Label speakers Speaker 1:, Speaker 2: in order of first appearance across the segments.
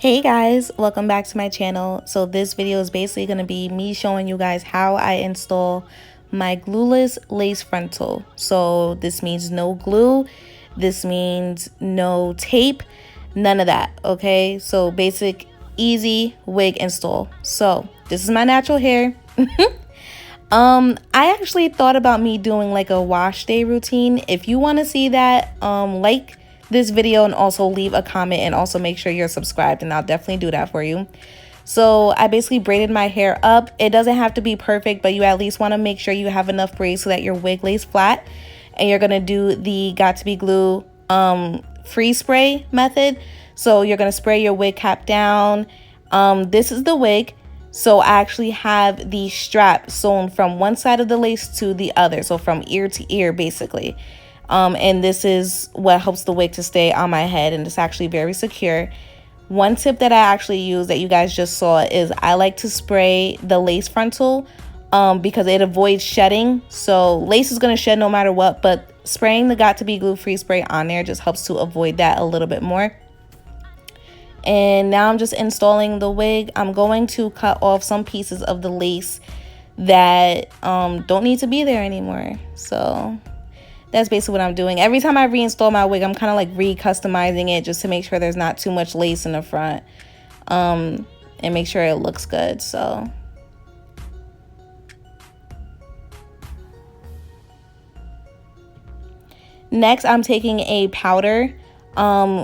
Speaker 1: Hey guys, welcome back to my channel. So this video is basically going to be me showing you guys how I install my glueless lace frontal. So this means no glue, this means no tape, none of that, okay? So basic, easy wig install. So this is my natural hair. I actually thought about me doing like a wash day routine. If you want to see that, like this video and also leave a comment and also make sure you're subscribed, and I'll definitely do that for you. So I basically braided my hair up. It doesn't have to be perfect, but you at least want to make sure you have enough braids so that your wig lays flat. And you're going to do the Got2B Glue Freeze Spray method. So you're going to spray your wig cap down. This is the wig. So I actually have the strap sewn from one side of the lace to the other. So from ear to ear, basically. And this is what helps the wig to stay on my head, and it's actually very secure. One tip that I actually use that you guys just saw is I like to spray the lace frontal because it avoids shedding. So lace is going to shed no matter what, but spraying the Got2B Glue Freeze Spray on there just helps to avoid that a little bit more. And now I'm just installing the wig. I'm going to cut off some pieces of the lace that don't need to be there anymore. So that's basically what I'm doing. Every time I reinstall my wig, I'm kind of like re-customizing it just to make sure there's not too much lace in the front and make sure it looks good. So next, I'm taking a powder,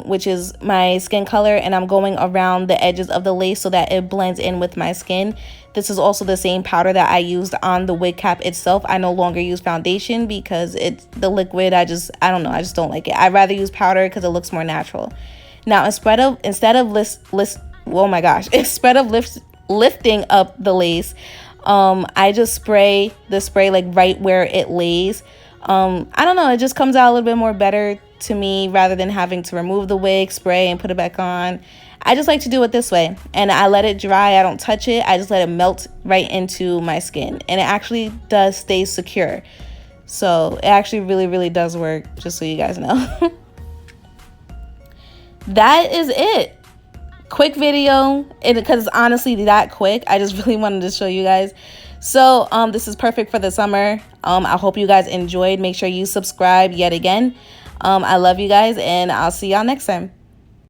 Speaker 1: which is my skin color, and I'm going around the edges of the lace so that it blends in with my skin. This is also the same powder that I used on the wig cap itself. I no longer use foundation because it's the liquid. I don't know. I just don't like it. I'd rather use powder because it looks more natural. Now, instead of lifting up the lace, I just spray the spray like right where it lays. I don't know. It just comes out a little bit more better to me rather than having to remove the wig, spray, and put it back on. I just like to do it this way, and I let it dry. I don't touch it. I just let it melt right into my skin, and it actually does stay secure. So it actually really does work, just so you guys know. That is it. Quick video, because it's honestly that quick. I just really wanted to show you guys. So this is perfect for the summer. I hope you guys enjoyed. Make sure you subscribe yet again. I love you guys, and I'll see y'all next time.